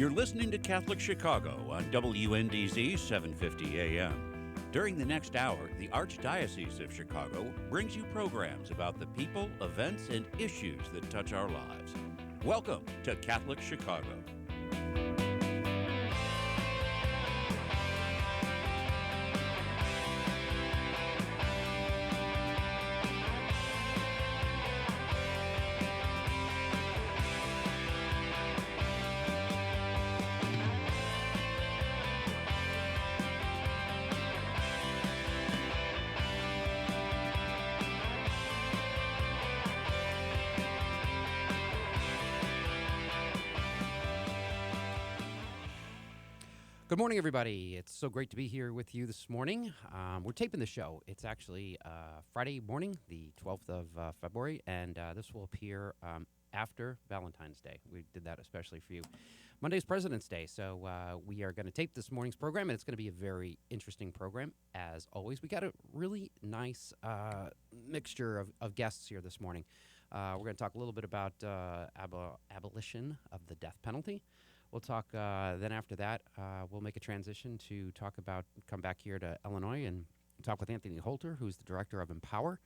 You're listening to Catholic Chicago on WNDZ 750 AM. During the next hour, the Archdiocese of Chicago brings you programs about the people, events, and issues that touch our lives. Welcome to Catholic Chicago. Good morning, everybody. It's so great to be here with you this morning. We're taping the show. It's actually Friday morning, the 12th of February, and this will appear after Valentine's Day. We did that especially for you. Monday's President's Day, so we are going to tape this morning's program, and it's going to be a very interesting program, as always. We got a really nice mixture of guests here this morning. We're going to talk a little bit about abolition of the death penalty. We'll talk, then after that, we'll make a transition to come back here to Illinois and talk with Anthony Holter, who's the director of Empower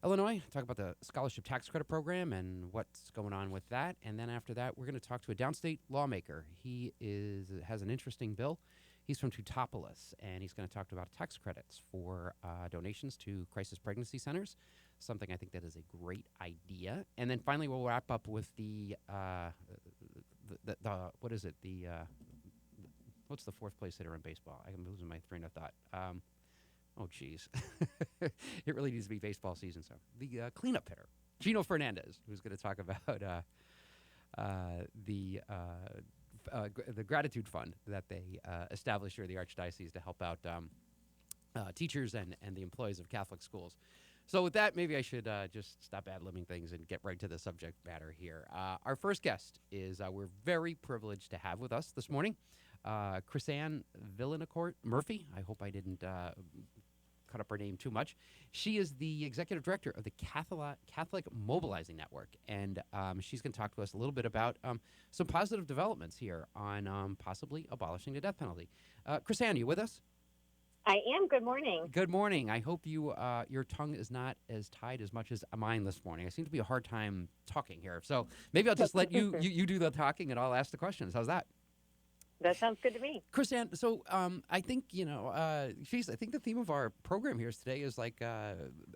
Illinois, talk about the Scholarship Tax Credit Program and what's going on with that. And then after that, we're going to talk to a downstate lawmaker. He has an interesting bill. He's from R-Teutopolis, and he's going to talk about tax credits for donations to crisis pregnancy centers, something I think that is a great idea. And then finally, we'll wrap up with what's the fourth place hitter in baseball? I'm losing my train of thought. Oh, geez. It really needs to be baseball season. So the cleanup hitter, Geno Fernandez, who's going to talk about the gratitude fund that they established here at the Archdiocese to help out teachers and the employees of Catholic schools. So with that, maybe I should just stop ad-libbing things and get right to the subject matter here. Our first guest is we're very privileged to have with us this morning, Krisanne Vaillancourt Murphy. I hope I didn't cut up her name too much. She is the executive director of the Catholic Mobilizing Network, and she's going to talk to us a little bit about some positive developments here on possibly abolishing the death penalty. Krisanne, you with us? I am. Good morning. Good morning. I hope your tongue is not as tied as much as mine this morning. I seem to be a hard time talking here. So maybe I'll just let you do the talking and I'll ask the questions. How's that? That sounds good to me. Krisanne, so I think, I think the theme of our program here today is like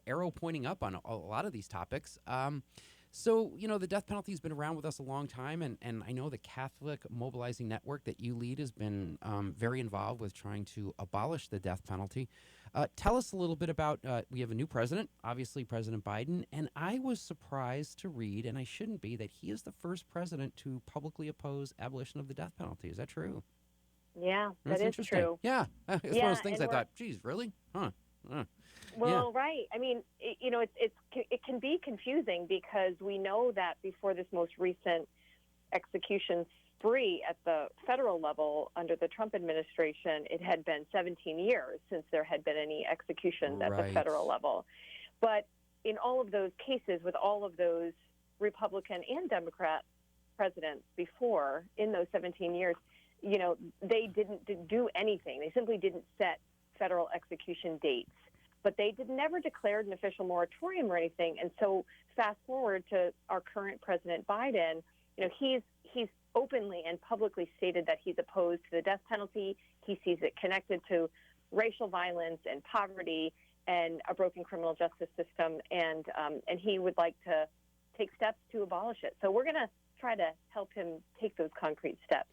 arrow pointing up on a lot of these topics. So, the death penalty has been around with us a long time, and I know the Catholic Mobilizing Network that you lead has been very involved with trying to abolish the death penalty. Tell us a little bit about, we have a new president, obviously President Biden, and I was surprised to read, and I shouldn't be, that he is the first president to publicly oppose abolition of the death penalty. Is that true? Yeah, That's that is true. Yeah, it's one of those things I thought, geez, really? Huh. Well, right. I mean, it can be confusing because we know that before this most recent execution spree at the federal level under the Trump administration, it had been 17 years since there had been any executions at the federal level. But in all of those cases, with all of those Republican and Democrat presidents before, in those 17 years, they didn't do anything. They simply didn't set federal execution dates. But they never declared an official moratorium or anything. And so fast forward to our current President Biden, he's openly and publicly stated that he's opposed to the death penalty. He sees it connected to racial violence and poverty and a broken criminal justice system. And he would like to take steps to abolish it. So we're going to try to help him take those concrete steps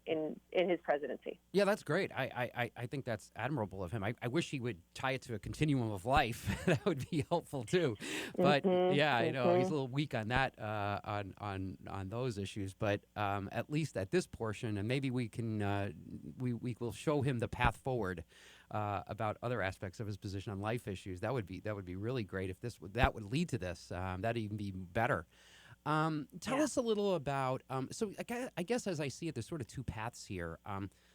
in his presidency. Yeah, that's great. I think that's admirable of him. I wish he would tie it to a continuum of life. That would be helpful too. But he's a little weak on that, on those issues. But at least at this portion, and maybe we can we will show him the path forward about other aspects of his position on life issues. That would be really great if that would lead to this. That'd even be better. Tell us a little about, so I guess as I see it, there's sort of two paths here.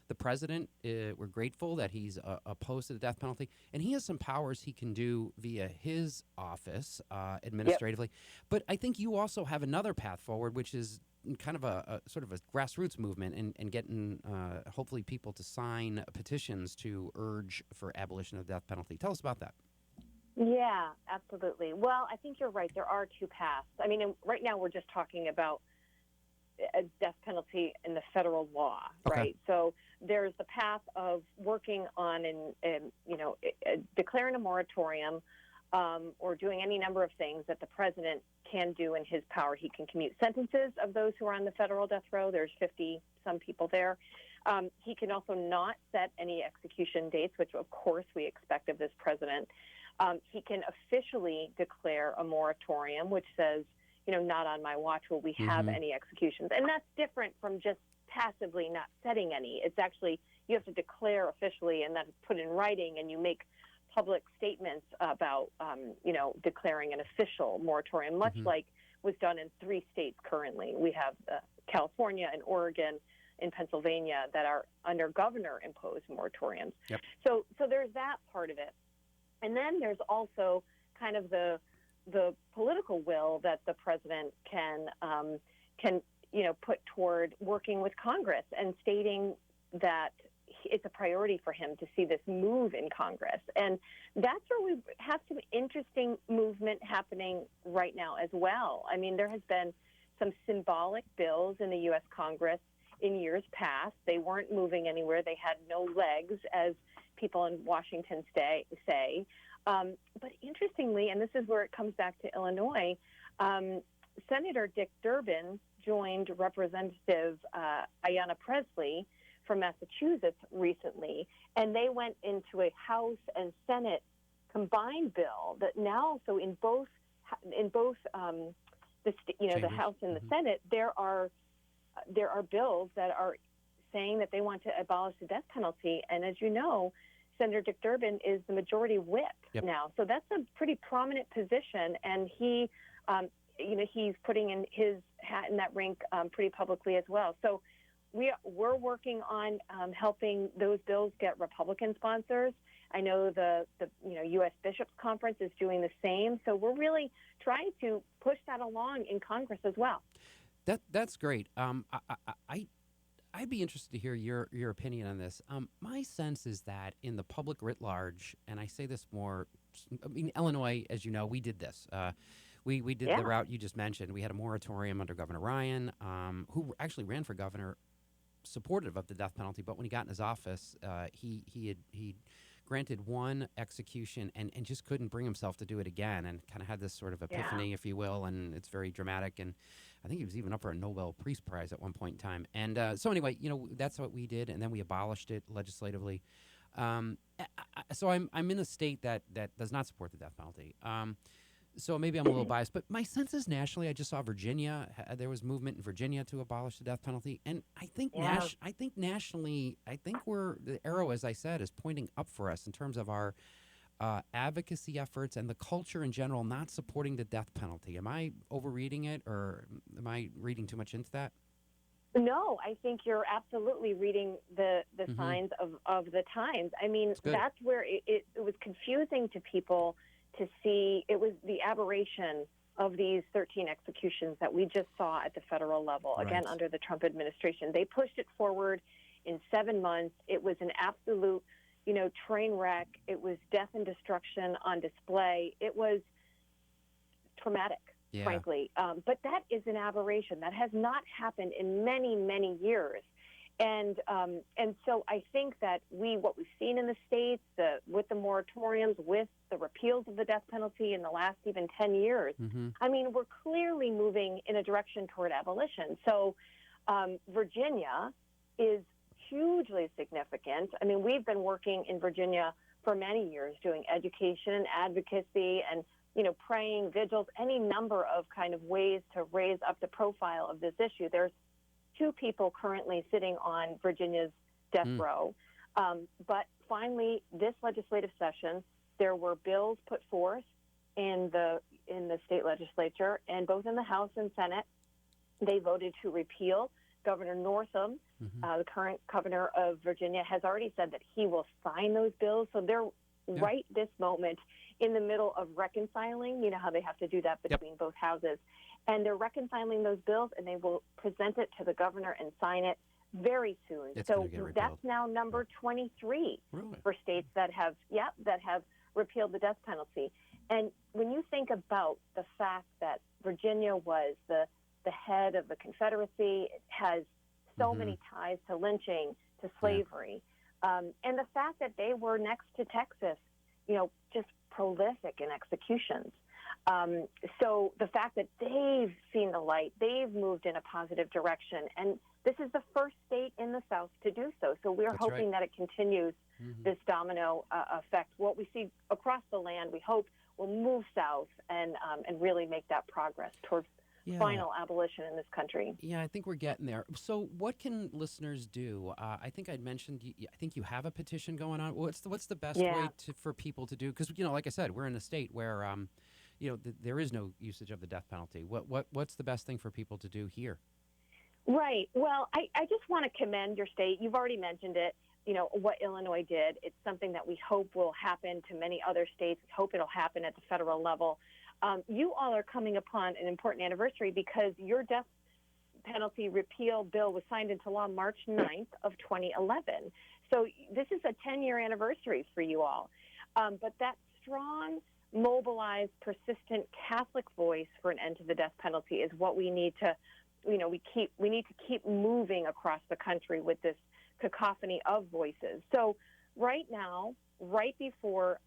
The president, we're grateful that he's opposed to the death penalty, and he has some powers he can do via his office administratively. Yep. But I think you also have another path forward, which is kind of a sort of a grassroots movement and getting hopefully people to sign petitions to urge for abolition of the death penalty. Tell us about that. Yeah, absolutely. Well, I think you're right. There are two paths. I mean, right now we're just talking about a death penalty in the federal law, right? So there's the path of working on declaring a moratorium or doing any number of things that the president can do in his power. He can commute sentences of those who are on the federal death row. There's 50-some people there. He can also not set any execution dates, which of course we expect of this president. He can officially declare a moratorium, which says, not on my watch will we have any executions. And that's different from just passively not setting any. It's actually, you have to declare officially, and that's put in writing, and you make public statements about, declaring an official moratorium, much like was done in 3 states currently. We have California and Oregon and Pennsylvania that are under governor-imposed moratoriums. Yep. So there's that part of it. And then there's also kind of the political will that the president can put toward working with Congress and stating that it's a priority for him to see this move in Congress. And that's where we have some interesting movement happening right now as well. I mean, there has been some symbolic bills in the U.S. Congress in years past. They weren't moving anywhere. They had no legs, as people in Washington say. But interestingly, and this is where it comes back to Illinois, Senator Dick Durbin joined Representative Ayanna Pressley from Massachusetts recently, and they went into a House and Senate combined bill that now, so in both the House and the Senate, there are bills that are saying that they want to abolish the death penalty. And as you know, Senator Dick Durbin is the majority whip now, so that's a pretty prominent position, and he, he's putting in his hat in that rink pretty publicly as well. So we're working on helping those bills get Republican sponsors. I know the U.S. Bishops Conference is doing the same. So we're really trying to push that along in Congress as well. That's great. I'd be interested to hear your opinion on this. My sense is that in the public writ large, and I say this more, Illinois, as you know, we did this. We did the route you just mentioned. We had a moratorium under Governor Ryan, who actually ran for governor, supportive of the death penalty, but when he got in his office, he granted one execution and just couldn't bring himself to do it again, and kind of had this sort of epiphany, if you will, and it's very dramatic. And I think he was even up for a Nobel Peace Prize at one point in time. And so anyway, that's what we did, and then we abolished it legislatively. So I'm in a state that does not support the death penalty. So maybe I'm a little biased, but my sense is nationally, I just saw Virginia. There was movement in Virginia to abolish the death penalty, and I think nationally, I think the arrow, as I said, is pointing up for us in terms of our advocacy efforts and the culture in general not supporting the death penalty. Am I overreading it, or am I reading too much into that? No, I think you're absolutely reading the signs of the times. I mean, that's where it was confusing to people to see. It was the aberration of these 13 executions that we just saw at the federal level, again, under the Trump administration. They pushed it forward in 7 months. It was an absolute, train wreck. It was death and destruction on display. It was traumatic, frankly. But that is an aberration. That has not happened in many, many years. And so I think that what we've seen in the states, with the moratoriums, with the repeals of the death penalty in the last even 10 years, I mean, we're clearly moving in a direction toward abolition. So Virginia is hugely significant. I mean, we've been working in Virginia for many years doing education and advocacy and, praying, vigils, any number of kind of ways to raise up the profile of this issue. There's 2 people currently sitting on Virginia's death row. But finally, this legislative session, there were bills put forth in the state legislature, and both in the House and Senate, they voted to repeal. Governor Northam, the current governor of Virginia, has already said that he will sign those bills. So they're right this moment in the middle of reconciling, how they have to do that between both houses. And they're reconciling those bills, and they will present it to the governor and sign it very soon. So that's now number 23 for states that have repealed the death penalty. And when you think about the fact that Virginia was the head of the Confederacy, it has so many ties to lynching, to slavery, and the fact that they were next to Texas, just prolific in executions. So the fact that they've seen the light, they've moved in a positive direction, and this is the first state in the South to do so. So we're hoping that it continues this domino effect. What we see across the land, we hope will move south and really make that progress towards final abolition in this country. Yeah, I think we're getting there. So what can listeners do? I think I'd mentioned, I think you have a petition going on. What's the best way for people to do? Because, like I said, we're in a state where, there is no usage of the death penalty. What's the best thing for people to do here? Right. Well, I just want to commend your state. You've already mentioned it. What Illinois did. It's something that we hope will happen to many other states. We hope it'll happen at the federal level. You all are coming upon an important anniversary because your death penalty repeal bill was signed into law March 9th of 2011. So this is a 10-year anniversary for you all. But that strong, mobilized, persistent Catholic voice for an end to the death penalty is what we need to, we need to keep moving across the country with this cacophony of voices. So right now, right before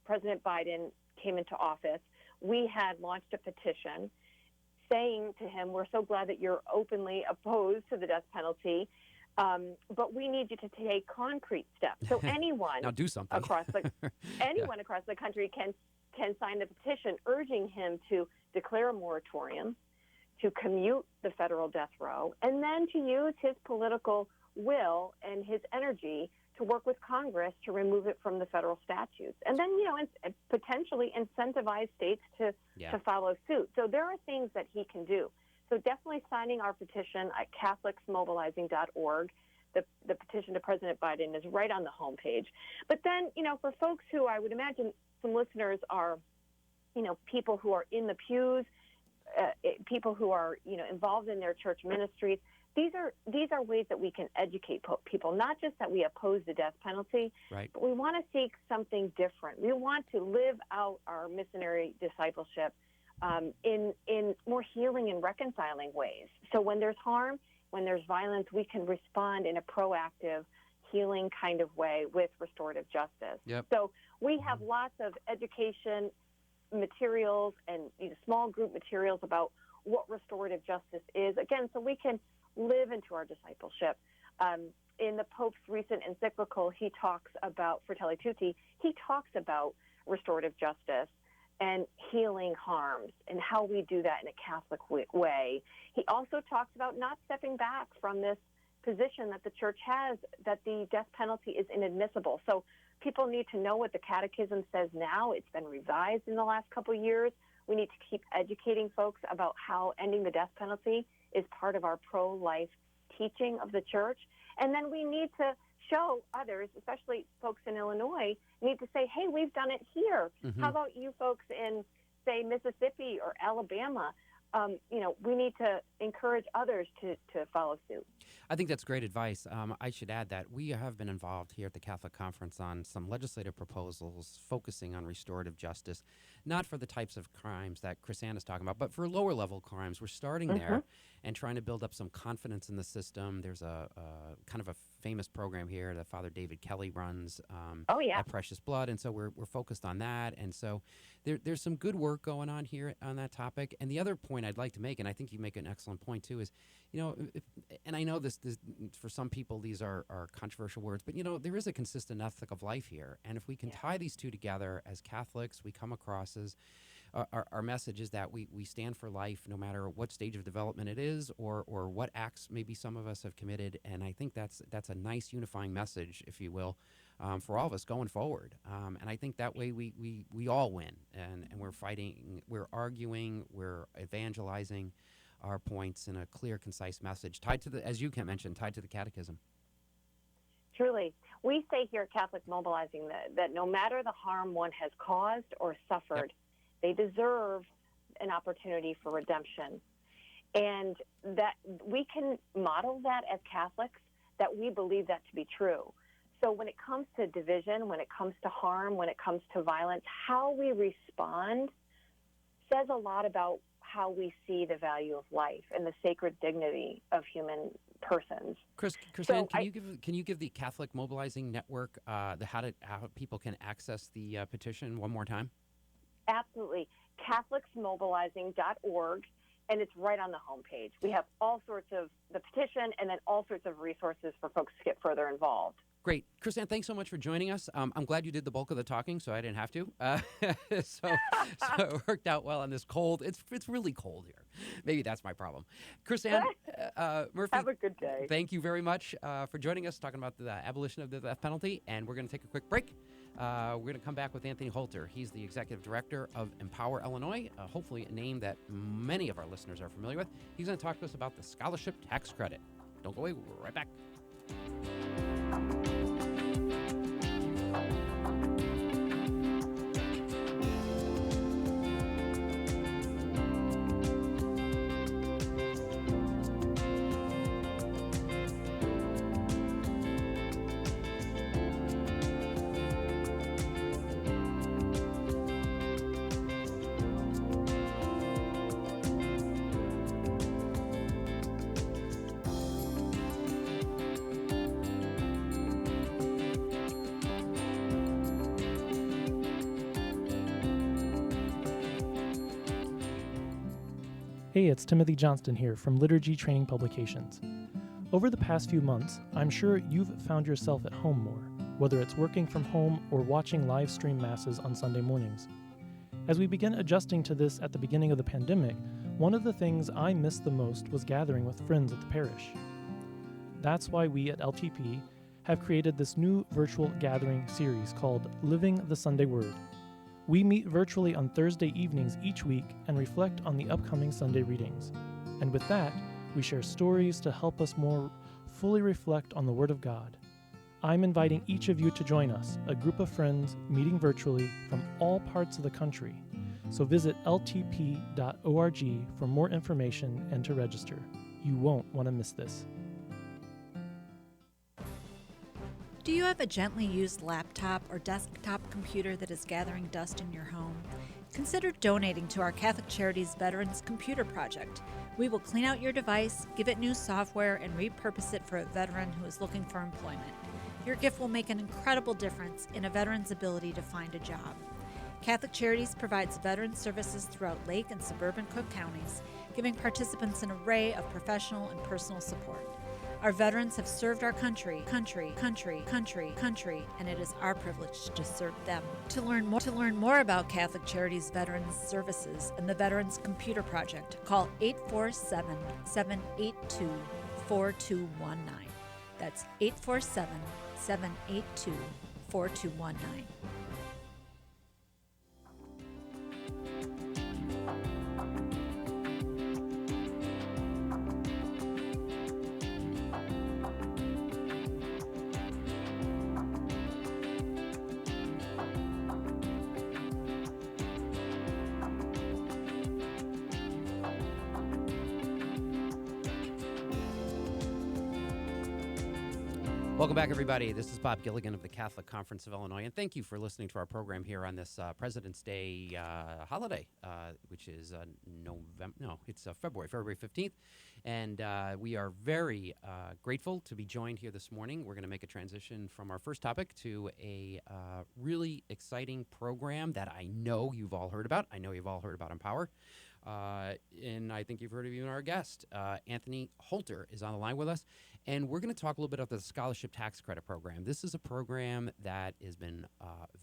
President Biden came into office, we had launched a petition saying to him, we're so glad that you're openly opposed to the death penalty, but we need you to take concrete steps. So anyone now do something. across the country can sign the petition urging him to declare a moratorium, to commute the federal death row, and then to use his political will and his energy to work with Congress to remove it from the federal statutes, and then and potentially incentivize states to follow suit. So there are things that he can do. So definitely signing our petition at CatholicsMobilizing.org. The petition to President Biden is right on the homepage. But then for folks who I would imagine some listeners are people who are in the pews, people who are involved in their church ministries. These are ways that we can educate people, not just that we oppose the death penalty, but we want to seek something different. We want to live out our missionary discipleship in more healing and reconciling ways. So when there's harm, when there's violence, we can respond in a proactive, healing kind of way with restorative justice. Yep. So we have lots of education materials and small group materials about what restorative justice is, again, so we can live into our discipleship. In the Pope's recent encyclical, he talks about Fratelli Tutti. He talks about restorative justice and healing harms and how we do that in a Catholic way. He also talks about not stepping back from this position that the Church has that the death penalty is inadmissible. So people need to know what the Catechism says now. It's been revised in the last couple of years. We need to keep educating folks about how ending the death penalty is part of our pro-life teaching of the Church. And then we need to show others, especially folks in Illinois, need to say, hey, we've done it here. How about you folks in, say, Mississippi or Alabama? We need to encourage others to follow suit. I think that's great advice. I should add that we have been involved here at the Catholic Conference on some legislative proposals focusing on restorative justice, not for the types of crimes that Krisanne is talking about, but for lower level crimes. We're starting there and trying to build up some confidence in the system. There's a kind of a famous program here that Father David Kelly runs at Precious Blood, and so we're focused on that. And so there's some good work going on here on that topic. And the other point I'd like to make, and I think you make an excellent point too, is, and I know this for some people these are controversial words, but there is a consistent ethic of life here. And if we can tie these two together as Catholics, we come across as our message is that we stand for life no matter what stage of development it is or what acts maybe some of us have committed. And I think that's a nice unifying message, if you will, for all of us going forward. And I think that way we all win, and we're fighting, we're arguing, we're evangelizing our points in a clear, concise message tied to the, as you mentioned, tied to the Catechism. Truly. We say here at Catholic Mobilizing that no matter the harm one has caused or suffered, they deserve an opportunity for redemption. And that we can model that as Catholics, that we believe that to be true. So when it comes to division, when it comes to harm, when it comes to violence, how we respond says a lot about how we see the value of life and the sacred dignity of human persons. Krisanne, can you give the Catholic Mobilizing Network how people can access the petition one more time? Absolutely. CatholicsMobilizing.org, and it's right on the homepage. We have all sorts of the petition and then all sorts of resources for folks to get further involved. Great. Krisanne, thanks so much for joining us. I'm glad you did the bulk of the talking, so I didn't have to. So it worked out well on this cold. It's really cold here. Maybe that's my problem. Krisanne Murphy. Have a good day. Thank you very much for joining us, talking about the abolition of the death penalty. And we're going to take a quick break. We're going to come back with Anthony Holter. He's the executive director of Empower Illinois, hopefully a name that many of our listeners are familiar with. He's going to talk to us about the scholarship tax credit. Don't go away. We'll be right back. Hey, it's Timothy Johnston here from Liturgy Training Publications. Over the past few months, I'm sure you've found yourself at home more, whether it's working from home or watching live stream masses on Sunday mornings. As we began adjusting to this at the beginning of the pandemic, one of the things I missed the most was gathering with friends at the parish. That's why we at LTP have created this new virtual gathering series called Living the Sunday Word. We meet virtually on Thursday evenings each week and reflect on the upcoming Sunday readings. And with that, we share stories to help us more fully reflect on the Word of God. I'm inviting each of you to join us, a group of friends meeting virtually from all parts of the country. So visit ltp.org for more information and to register. You won't want to miss this. Do you have a gently used laptop or desktop computer that is gathering dust in your home? Consider donating to our Catholic Charities Veterans Computer Project. We will clean out your device, give it new software, and repurpose it for a veteran who is looking for employment. Your gift will make an incredible difference in a veteran's ability to find a job. Catholic Charities provides veteran services throughout Lake and suburban Cook counties, giving participants an array of professional and personal support. Our veterans have served our country, and it is our privilege to serve them. To learn more about Catholic Charities Veterans Services and the Veterans Computer Project, call 847-782-4219. That's 847-782-4219. Welcome back, everybody. This is Bob Gilligan of the Catholic Conference of Illinois, and thank you for listening to our program here on this President's Day holiday, which is February 15th, and we are very grateful to be joined here this morning. We're going to make a transition from our first topic to a really exciting program that I know you've all heard about. I know you've all heard about Empower. And I think you've heard of even our guest, Anthony Holter, is on the line with us. And we're going to talk a little bit about the Scholarship Tax Credit Program. This is a program that has been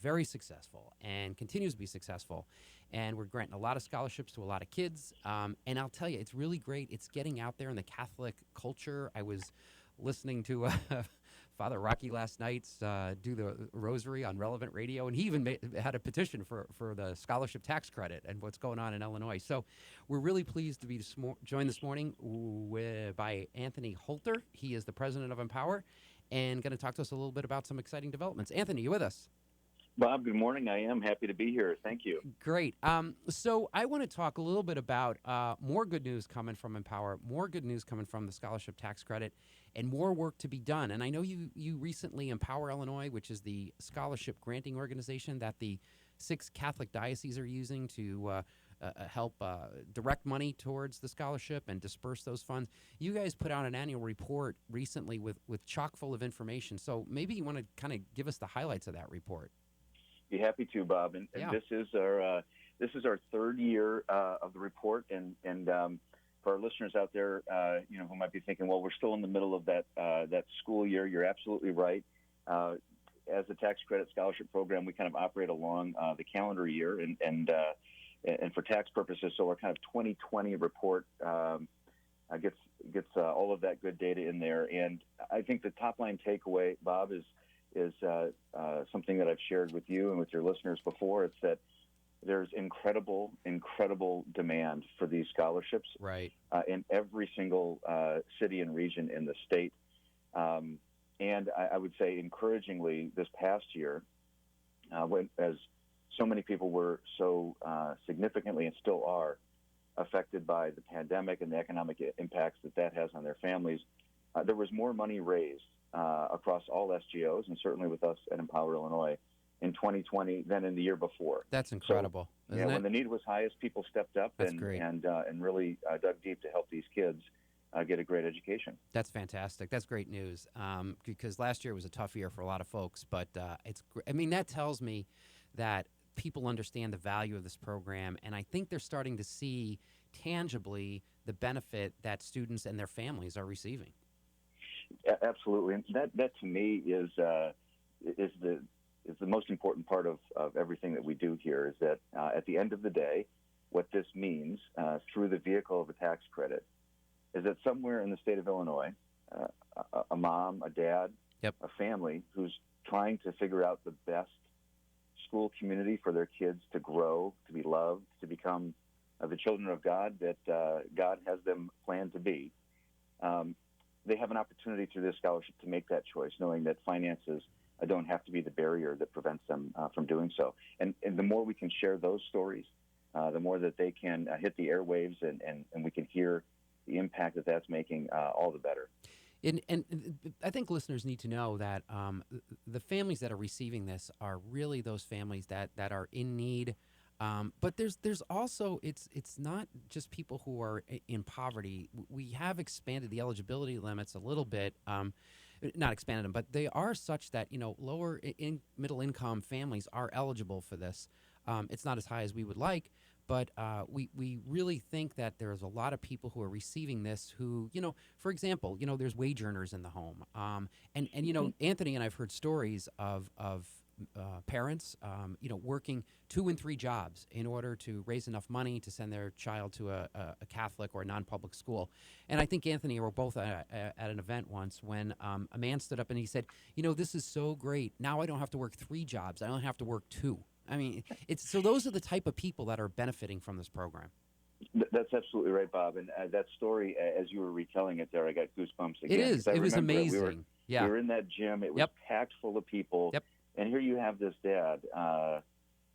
very successful and continues to be successful. And we're granting a lot of scholarships to a lot of kids. And I'll tell you, it's really great. It's getting out there in the Catholic culture. I was listening to Father Rocky last night do the rosary on Relevant Radio, and he even had a petition for the scholarship tax credit and what's going on in Illinois. So we're really pleased to be joined this morning by Anthony Holter. He is the president of Empower and going to talk to us a little bit about some exciting developments. Anthony, you with us? Bob, good morning. I am happy to be here. Thank you. Great. So I want to talk a little bit about more good news coming from Empower, more good news coming from the scholarship tax credit, and more work to be done. And I know you recently, Empower Illinois, which is the scholarship granting organization that the 6 Catholic dioceses are using to help direct money towards the scholarship and disperse those funds. You guys put out an annual report recently with chock full of information. So maybe you want to kind of give us the highlights of that report. Be happy to, Bob. And this is our third year of the report. And for our listeners out there, who might be thinking, well, we're still in the middle of that school year. You're absolutely right. As a tax credit scholarship program, we kind of operate along the calendar year, and for tax purposes, so our kind of 2020 report gets all of that good data in there. And I think the top line takeaway, Bob, is something that I've shared with you and with your listeners before. It's that there's incredible demand for these scholarships, right, in every single city and region in the state. And I would say, encouragingly, this past year, as so many people were so significantly and still are affected by the pandemic and the economic impacts that has on their families, there was more money raised across all SGOs, and certainly with us at Empower Illinois, in 2020 than in the year before. That's incredible, isn't it? When the need was highest, people stepped up and really dug deep to help these kids get a great education. That's fantastic. That's great news, because last year was a tough year for a lot of folks. But that tells me that people understand the value of this program, and I think they're starting to see tangibly the benefit that students and their families are receiving. Absolutely, and that to me is the most important part of everything that we do here. Is that at the end of the day, what this means through the vehicle of a tax credit is that somewhere in the state of Illinois, a mom, a dad, yep, a family who's trying to figure out the best school community for their kids to grow, to be loved, to become the children of God that God has them planned to be. They have an opportunity through this scholarship to make that choice, knowing that finances don't have to be the barrier that prevents them from doing so. And the more we can share those stories, the more that they can hit the airwaves and we can hear the impact that's making, all the better. And I think listeners need to know that the families that are receiving this are really those families that are in need. But there's also, it's not just people who are in poverty. We have expanded the eligibility limits a little bit, not expanded them, but they are such that, lower middle income families are eligible for this. It's not as high as we would like, but we really think that there's a lot of people who are receiving this who, for example, there's wage earners in the home. And Anthony and I've heard stories of parents, working 2 and 3 jobs in order to raise enough money to send their child to a Catholic or a non-public school. And I think Anthony and I were both at an event once when a man stood up and he said, this is so great. Now I don't have to work 3 jobs. I only have to work 2. I mean, so those are the type of people that are benefiting from this program. That's absolutely right, Bob. And that story, as you were retelling it there, I got goosebumps again. It is. It was amazing. We were in that gym. It was packed full of people. Yep. And here you have this dad,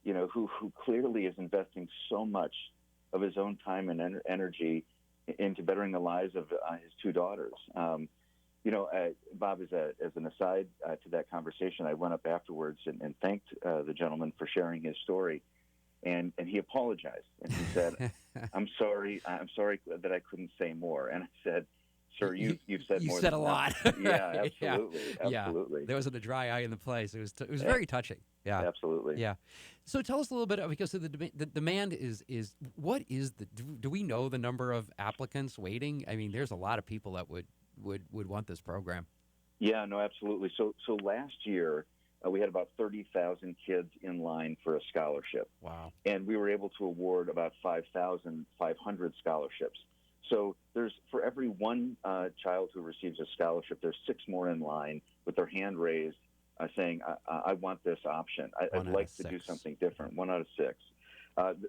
who clearly is investing so much of his own time and energy into bettering the lives of his 2 daughters. Bob, as an aside to that conversation, I went up afterwards and thanked the gentleman for sharing his story, and he apologized and he said, "I'm sorry that I couldn't say more." And I said, "Sir, you've said more. You said a lot." Yeah, absolutely. Yeah. There wasn't a dry eye in the place. It was very touching. Yeah, absolutely. Yeah. So tell us a little bit, because the demand is what is do we know the number of applicants waiting? I mean, there's a lot of people that would want this program. Yeah, no, absolutely. So last year we had about 30,000 kids in line for a scholarship. Wow. And we were able to award about 5,500 scholarships. So for every 1 child who receives a scholarship, there's 6 more in line with their hand raised, saying, I want this option. I'd like to do something different. 1 out of 6.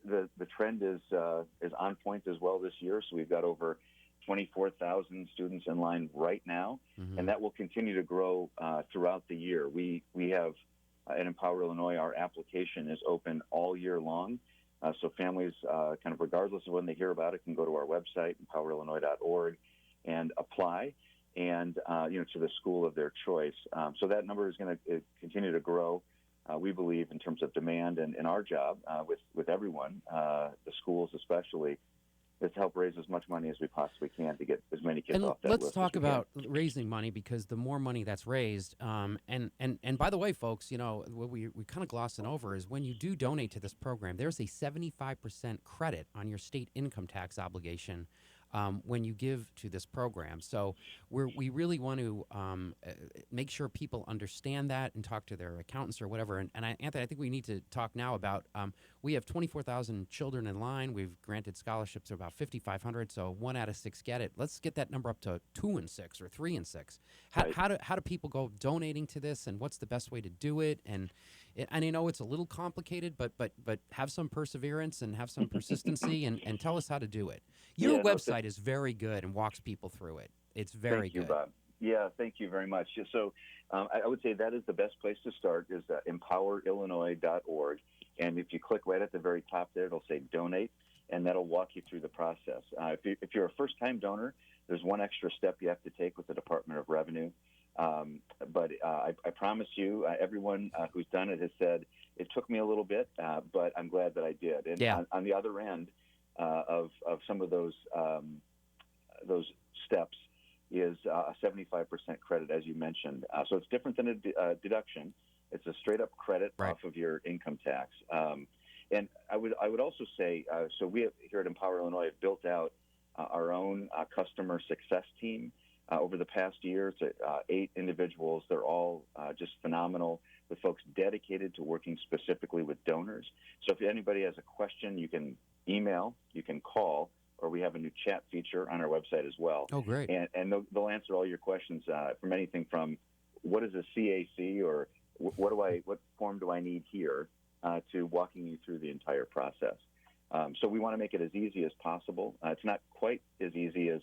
The trend is on point as well this year. So we've got over 24,000 students in line right now, and that will continue to grow throughout the year. We have at Empower Illinois, our application is open all year long. So families, kind of regardless of when they hear about it, can go to our website, empowerillinois.org, and apply, and to the school of their choice. So that number is going to continue to grow. We believe in terms of demand, and our job with everyone, the schools especially, is to help raise as much money as we possibly can to get as many kids off that list. Let's talk about raising money, because the more money that's raised, and by the way, folks, what we kind of glossing over is when you do donate to this program, there's a 75% credit on your state income tax obligation when you give to this program. So we really want to make sure people understand that and talk to their accountants or whatever. And Anthony, I think we need to talk now about, we have 24,000 children in line. We've granted scholarships to about 5,500, so 1 out of 6 get it. Let's get that number up to 2 and 6 or 3 and 6. How do people go donating to this, and what's the best way to do it? And I know it's a little complicated, but have some perseverance and have some persistency and tell us how to do it. Your website is very good and walks people through it. It's very good. Thank you, Bob. Yeah, thank you very much. So I would say that is the best place to start, is empowerillinois.org. And if you click right at the very top there, it'll say donate, and that'll walk you through the process. If you're a first-time donor, there's one extra step you have to take with the Department of Revenue. But I promise you, everyone who's done it has said, it took me a little bit, but I'm glad that I did. And on the other end of some of those steps is a 75% credit, as you mentioned. So it's different than a deduction. It's a straight-up credit off of your income tax. And I would also say, so we here at Empower Illinois have built out our own customer success team. Over the past year, it's 8 individuals. They're all just phenomenal, with folks dedicated to working specifically with donors. So if anybody has a question, you can email, you can call, or we have a new chat feature on our website as well. Oh, great. And they'll answer all your questions from anything from what is a CAC, or what form do I need here, to walking you through the entire process. So we want to make it as easy as possible. It's not quite as easy as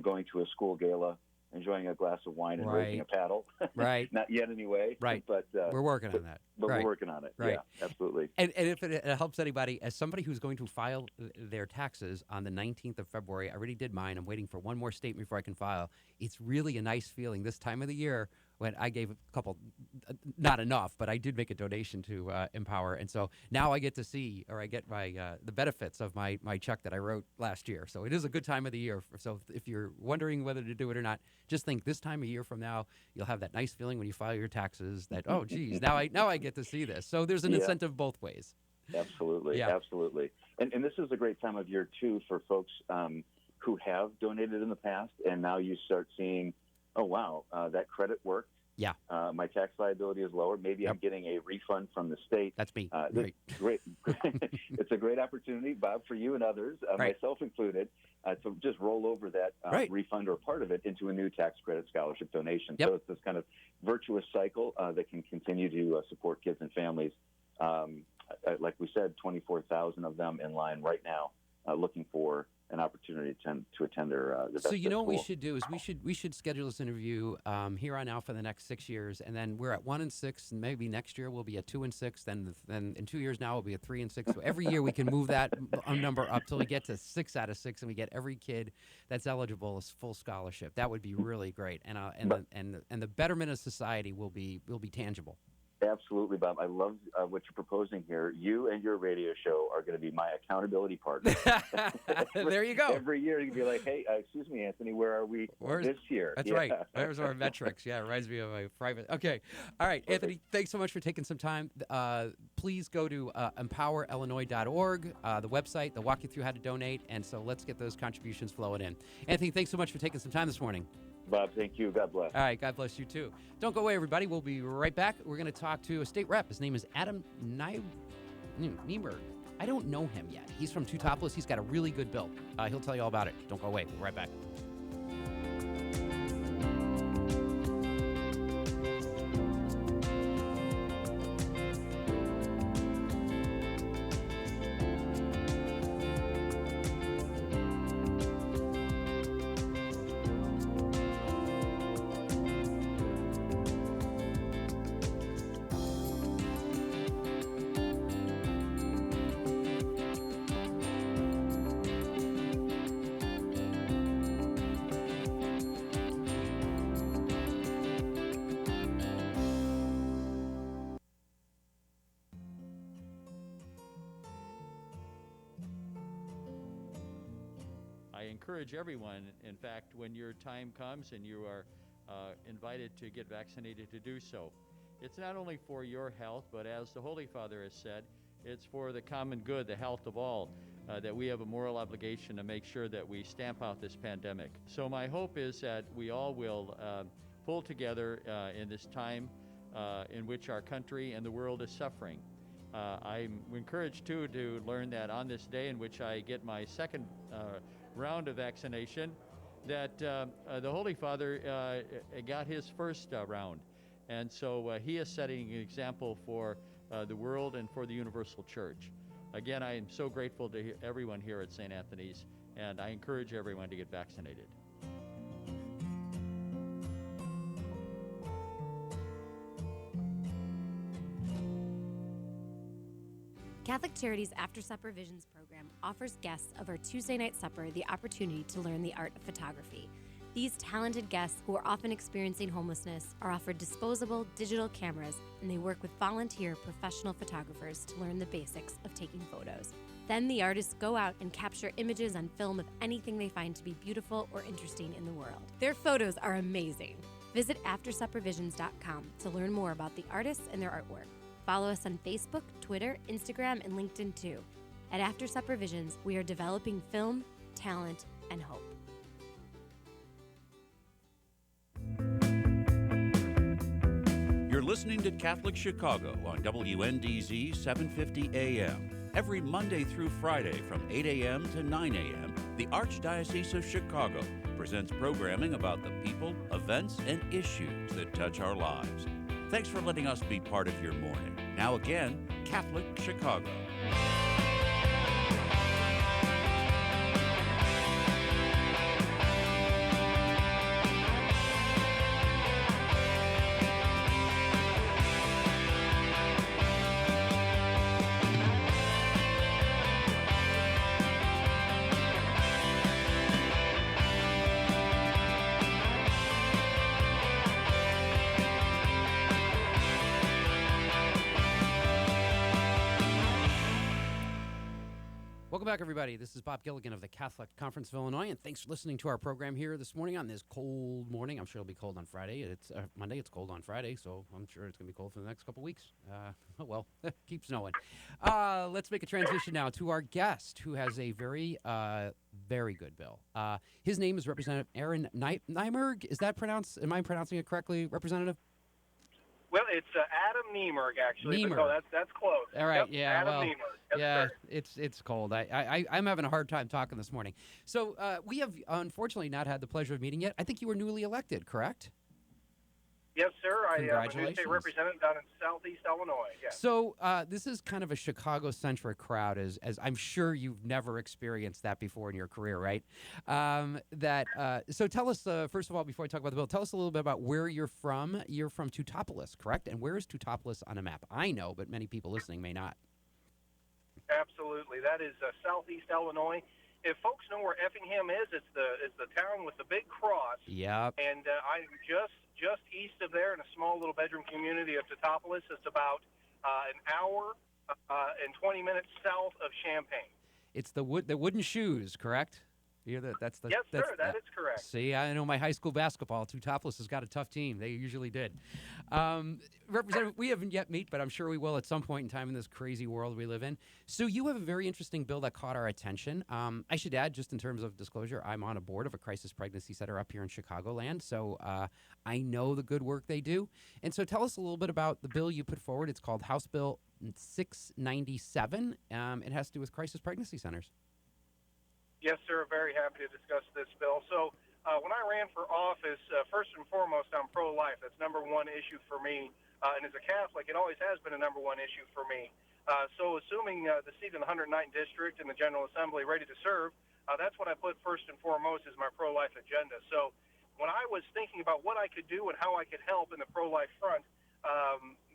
going to a school gala, enjoying a glass of wine and raising a paddle. Right. Not yet anyway. Right. But we're working on that. But we're working on it. Right. Yeah, absolutely. And if it helps anybody, as somebody who's going to file their taxes on the 19th of February, I already did mine. I'm waiting for one more statement before I can file. It's really a nice feeling this time of the year when I gave a couple, not enough, but I did make a donation to Empower. And so now I get to see, or I get my the benefits of my check that I wrote last year. So it is a good time of the year. So if you're wondering whether to do it or not, just think this time of year from now, you'll have that nice feeling when you file your taxes that, oh, geez, now I get to see this. So there's an incentive both ways. Absolutely, absolutely. And this is a great time of year, too, for folks who have donated in the past, and now you start seeing, oh, wow, that credit worked. Yeah. My tax liability is lower. Maybe I'm getting a refund from the state. That's me. Great. It's a great opportunity, Bob, for you and others, myself included, to just roll over that refund or part of it into a new tax credit scholarship donation. Yep. So it's this kind of virtuous cycle that can continue to support kids and families. Like we said, 24,000 of them in line right now, looking for an opportunity to attend their So you know what we should do is we should schedule this interview here on out for the next 6 years, and then we're at 1 and 6, and maybe next year we'll be at 2 and 6. Then in 2 years now we'll be at 3 and 6. So every year we can move that number up till we get to 6 out of 6, and we get every kid that's eligible as full scholarship. That would be really great, and the betterment of society will be tangible. Absolutely, Bob. I love what you're proposing here. You and your radio show are going to be my accountability partner. There you go. Every year you can be like, hey, excuse me, Anthony, where are we this year? That's right. There's our metrics. Yeah, it reminds me of my private. Okay. All right, perfect. Anthony, thanks so much for taking some time. Please go to empowerillinois.org, the website. They'll walk you through how to donate. And so let's get those contributions flowing in. Anthony, thanks so much for taking some time this morning. Bob, thank you. God bless. All right, God bless you too. Don't go away, everybody. We'll be right back. We're going to talk to a state rep. His name is Adam Niemerg. I don't know him yet. He's from R-Teutopolis. He's got a really good bill. He'll tell you all about it. Don't go away. We'll be right back. encourage everyone, in fact, when your time comes and you are invited to get vaccinated, to do so. It's not only for your health, but as the Holy Father has said, it's for the common good, the health of all, that we have a moral obligation to make sure that we stamp out this pandemic. So my hope is that we all will pull together in this time in which our country and the world is suffering. I'm encouraged, too, to learn that on this day in which I get my second round of vaccination, that the Holy Father got his first round. And so he is setting an example for the world and for the Universal Church. Again, I am so grateful to everyone here at St. Anthony's, and I encourage everyone to get vaccinated. Catholic Charities After Supper Visions program offers guests of our Tuesday night supper the opportunity to learn the art of photography. These talented guests, who are often experiencing homelessness, are offered disposable digital cameras, and they work with volunteer professional photographers to learn the basics of taking photos. Then the artists go out and capture images on film of anything they find to be beautiful or interesting in the world. Their photos are amazing. Visit AfterSupperVisions.com to learn more about the artists and their artwork. Follow us on Facebook, Twitter, Instagram, and LinkedIn too. At After Supper Visions, we are developing film, talent, and hope. You're listening to Catholic Chicago on WNDZ 750 AM. Every Monday through Friday from 8 a.m. to 9 a.m., the Archdiocese of Chicago presents programming about the people, events, and issues that touch our lives. Thanks for letting us be part of your morning. Now again, Catholic Chicago. Welcome back, everybody. This is Bob Gilligan of the Catholic Conference of Illinois, and thanks for listening to our program here this morning on this cold morning. I'm sure it'll be cold on Friday. It's Monday. It's cold on Friday, so I'm sure it's going to be cold for the next couple weeks. Oh, well, keep snowing. Let's make a transition now to our guest, who has a very good bill. His name is Representative Aaron Niemerg. Is that pronounced? Am I pronouncing it correctly, Representative? Well, it's Adam Niemerg, actually. Niemerg. But no, that's close. All right, Yep, yeah, Adam well, Niemerg. Yes, yeah, sir. it's cold. I'm having a hard time talking this morning. So we have unfortunately not had the pleasure of meeting yet. I think you were newly elected, correct? Yes, sir. I'm a new Congratulations. state representative down in Southeast Illinois. Yes. So this is kind of a Chicago-centric crowd, as I'm sure you've never experienced that before in your career, right? So tell us, first of all, before I talk about the bill, tell us a little bit about where you're from. You're from R-Teutopolis, correct? And where is R-Teutopolis on a map? I know, but many people listening may not. Absolutely. That is Southeast Illinois. If folks know where Effingham is, it's the town with the big cross. Yep. And I'm just east of there in a small little bedroom community of Teutopolis. It's about an hour and 20 minutes south of Champaign. It's the wooden shoes, correct? Yes, sir. That is correct. See, I know my high school basketball. R-Teutopolis has got a tough team. They usually did. Representative, we haven't yet met, but I'm sure we will at some point in time in this crazy world we live in. So you have a very interesting bill that caught our attention. I should add, just in terms of disclosure, I'm on a board of a crisis pregnancy center up here in Chicagoland, so I know the good work they do. And so tell us a little bit about the bill you put forward. It's called House Bill 697. It has to do with crisis pregnancy centers. Yes, sir. Very happy to discuss this bill. So when I ran for office, first and foremost, I'm pro-life. That's number one issue for me. And as a Catholic, it always has been a number one issue for me. So assuming the seat in the 109th District in the General Assembly ready to serve, that's what I put first and foremost is my pro-life agenda. So when I was thinking about what I could do and how I could help in the pro-life front,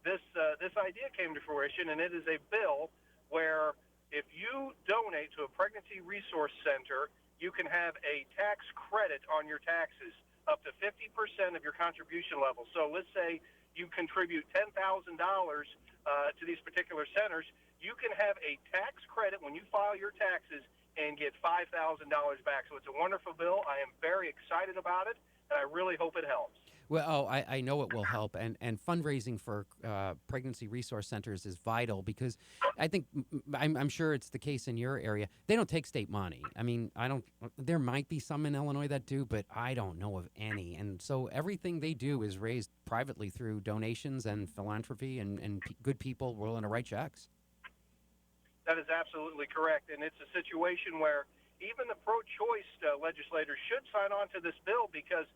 this idea came to fruition, and it is a bill where if you donate to a pregnancy resource center, you can have a tax credit on your taxes up to 50% of your contribution level. So let's say you contribute $10,000 to these particular centers, you can have a tax credit when you file your taxes and get $5,000 back. So it's a wonderful bill. I am very excited about it, and I really hope it helps. Well, I know it will help, and fundraising for pregnancy resource centers is vital because I think I'm sure it's the case in your area. They don't take state money. I mean, there might be some in Illinois that do, but I don't know of any. And so everything they do is raised privately through donations and philanthropy and good people willing to write checks. That is absolutely correct, and it's a situation where even the pro-choice legislators should sign on to this bill because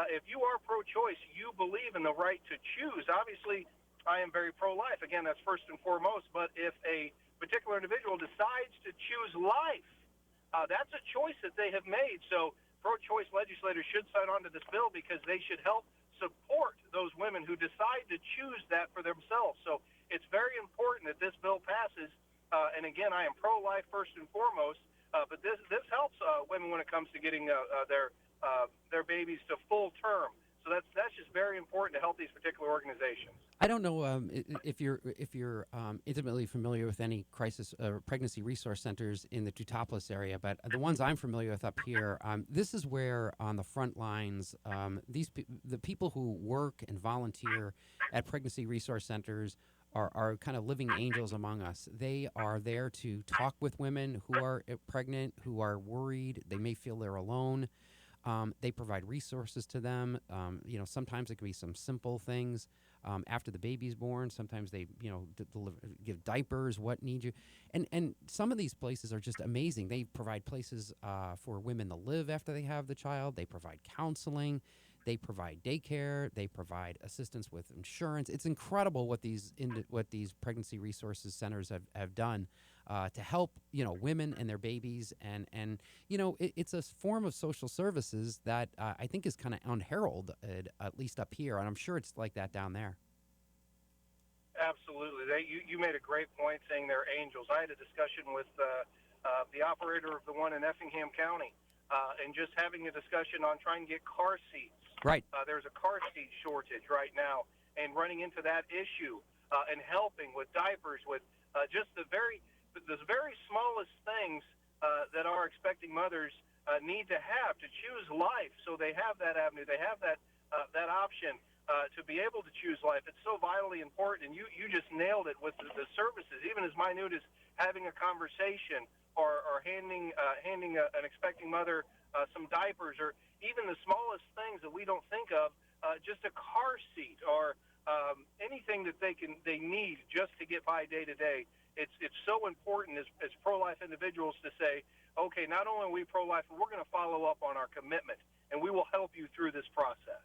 if you are pro-choice, you believe in the right to choose. Obviously, I am very pro-life. Again, that's first and foremost. But if a particular individual decides to choose life, that's a choice that they have made. So pro-choice legislators should sign on to this bill because they should help support those women who decide to choose that for themselves. So it's very important that this bill passes. And again, I am pro-life first and foremost. But this helps women when it comes to getting their babies to full term. So that's just very important to help these particular organizations. I don't know if you're intimately familiar with any crisis pregnancy resource centers in the R-Teutopolis area, but the ones I'm familiar with up here, this is where on the front lines, the people who work and volunteer at pregnancy resource centers are kind of living angels among us. They are there to talk with women who are pregnant, who are worried. They may feel they're alone. They provide resources to them. Sometimes it can be some simple things after the baby's born. Sometimes they, give diapers, what need you. And some of these places are just amazing. They provide places for women to live after they have the child. They provide counseling. They provide daycare. They provide assistance with insurance. It's incredible what these pregnancy resources centers have done to help women and their babies, and it's a form of social services that I think is kind of unheralded, at least up here, and I'm sure it's like that down there. Absolutely, you made a great point saying they're angels. I had a discussion with the operator of the one in Effingham County, and just having a discussion on trying to get car seats. Right. There's a car seat shortage right now, and running into that issue and helping with diapers, with just the very smallest things that our expecting mothers need to have to choose life. So they have that avenue, they have that option to be able to choose life. It's so vitally important, and you just nailed it with the services, even as minute as having a conversation or handing an expecting mother some diapers, or even the smallest things that we don't think of, just a car seat or anything that they need just to get by day to day. It's so important as pro-life individuals to say, okay, not only are we pro-life, but we're going to follow up on our commitment, and we will help you through this process.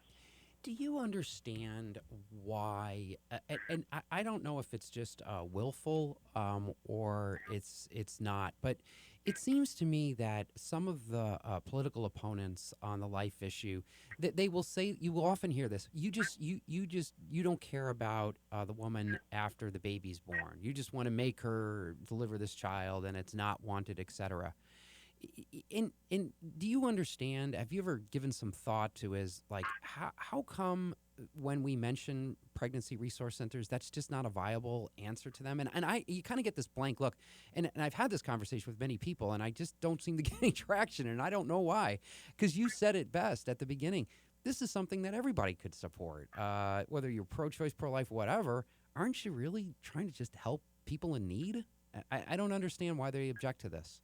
Do you understand why? And I don't know if it's just willful or it's not, but it seems to me that some of the political opponents on the life issue, that they will say, you will often hear this, you don't care about the woman after the baby's born. You just want to make her deliver this child, and it's not wanted, etc. And do you understand, have you ever given some thought to how come when we mention pregnancy resource centers, that's just not a viable answer to them? And you kind of get this blank look, and I've had this conversation with many people, and I just don't seem to get any traction, and I don't know why, because you said it best at the beginning. This is something that everybody could support, whether you're pro-choice, pro-life, whatever. Aren't you really trying to just help people in need? I don't understand why they object to this.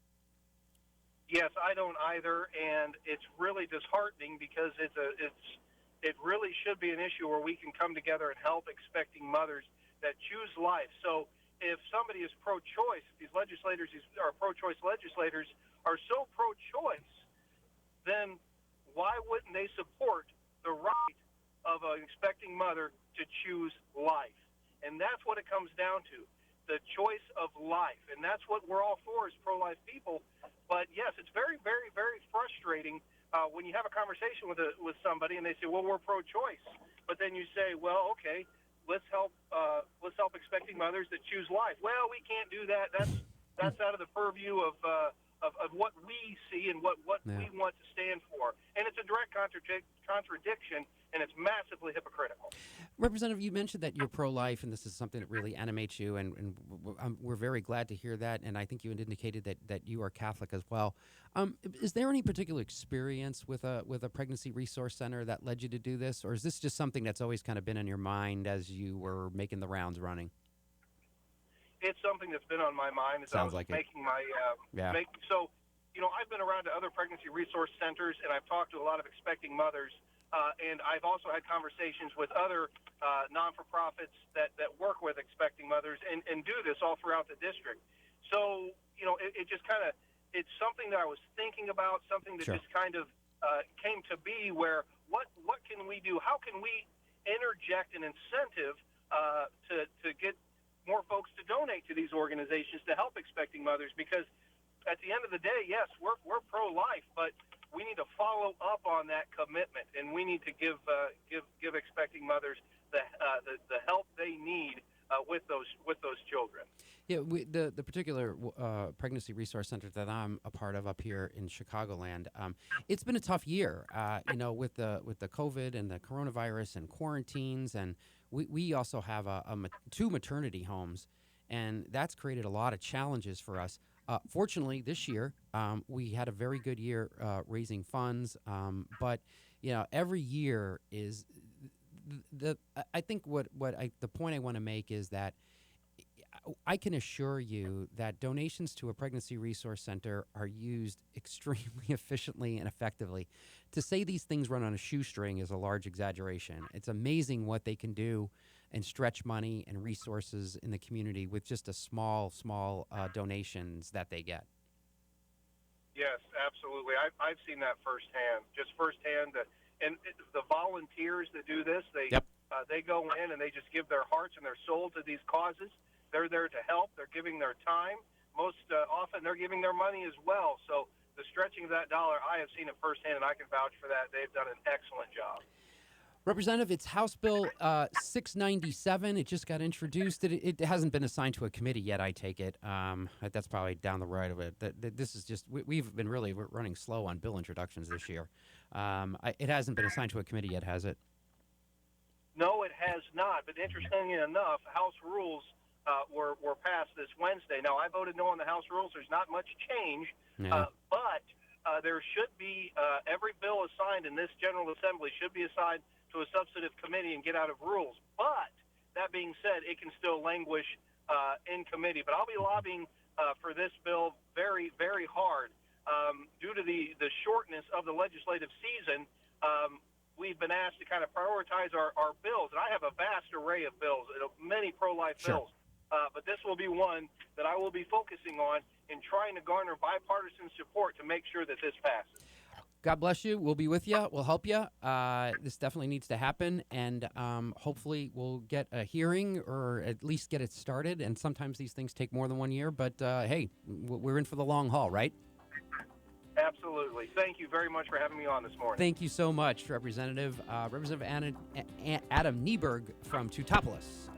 Yes, I don't either, and it's really disheartening because it really should be an issue where we can come together and help expecting mothers that choose life. So if somebody is pro-choice, these legislators, these pro-choice legislators are so pro-choice, then why wouldn't they support the right of an expecting mother to choose life? And that's what it comes down to, the choice of life. And that's what we're all for as pro-life people. But yes, it's very, very, very frustrating when you have a conversation with somebody and they say, "Well, we're pro-choice," but then you say, "Well, okay, let's help expecting mothers that choose life." Well, we can't do that. That's out of the purview of what we see and what we want to stand for, and it's a direct contradiction. and it's massively hypocritical. Representative, you mentioned that you're pro-life, and this is something that really animates you, and we're very glad to hear that, and I think you had indicated that you are Catholic as well. Is there any particular experience with a pregnancy resource center that led you to do this, or is this just something that's always kind of been in your mind as you were making the rounds running? It's something that's been on my mind as I was making my So, I've been around to other pregnancy resource centers, and I've talked to a lot of expecting mothers, and I've also had conversations with other non-for-profits that work with expecting mothers and do this all throughout the district. So, it just kind of, it's something that I was thinking about, something that just kind of came to be where what can we do? How can we interject an incentive to get more folks to donate to these organizations to help expecting mothers? Because at the end of the day, yes, we're pro-life, but we need to follow up on that commitment, and we need to give expecting mothers the help they need with those children. Yeah, the particular pregnancy resource center that I'm a part of up here in Chicagoland, it's been a tough year, with the COVID and the coronavirus and quarantines, and we also have 2 maternity homes, and that's created a lot of challenges for us. Fortunately, this year we had a very good year raising funds, but every year is I think the point I want to make is that I can assure you that donations to a pregnancy resource center are used extremely efficiently and effectively. To say these things run on a shoestring is a large exaggeration. It's amazing what they can do and stretch money and resources in the community with just a small donations that they get. Yes, absolutely. I've seen that firsthand, and the volunteers that do this, they go in and they just give their hearts and their soul to these causes. They're there to help. They're giving their time. Most often they're giving their money as well. So the stretching of that dollar, I have seen it firsthand, and I can vouch for that. They've done an excellent job. Representative, it's House Bill 697. It just got introduced. It hasn't been assigned to a committee yet, I take it. That's probably down the road of it. This is just, we've been really running slow on bill introductions this year. It hasn't been assigned to a committee yet, has it? No, it has not. But interestingly enough, House rules were passed this Wednesday. Now, I voted no on the House rules. There's not much change. Yeah. But there should be, every bill assigned in this General Assembly should be assigned to a substantive committee and get out of rules. But that being said, it can still languish in committee. But I'll be lobbying for this bill very, very hard. Due to the shortness of the legislative season, we've been asked to kind of prioritize our bills. And I have a vast array of bills, many pro-life bills. But this will be one that I will be focusing on in trying to garner bipartisan support to make sure that this passes. God bless you. We'll be with you. We'll help you. This definitely needs to happen, and hopefully we'll get a hearing or at least get it started. And sometimes these things take more than 1 year, but hey, we're in for the long haul, right? Absolutely. Thank you very much for having me on this morning. Thank you so much, Representative. Representative Adam Niemerg from R-Teutopolis.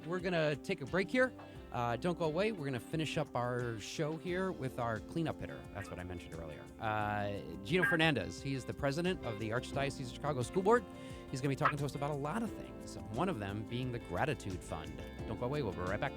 We're going to take a break here. Don't go away. We're going to finish up our show here with our cleanup hitter. That's what I mentioned earlier. Geno Fernandez. He is the president of the Archdiocese of Chicago School Board. He's going to be talking to us about a lot of things, one of them being the Gratitude Fund. Don't go away. We'll be right back.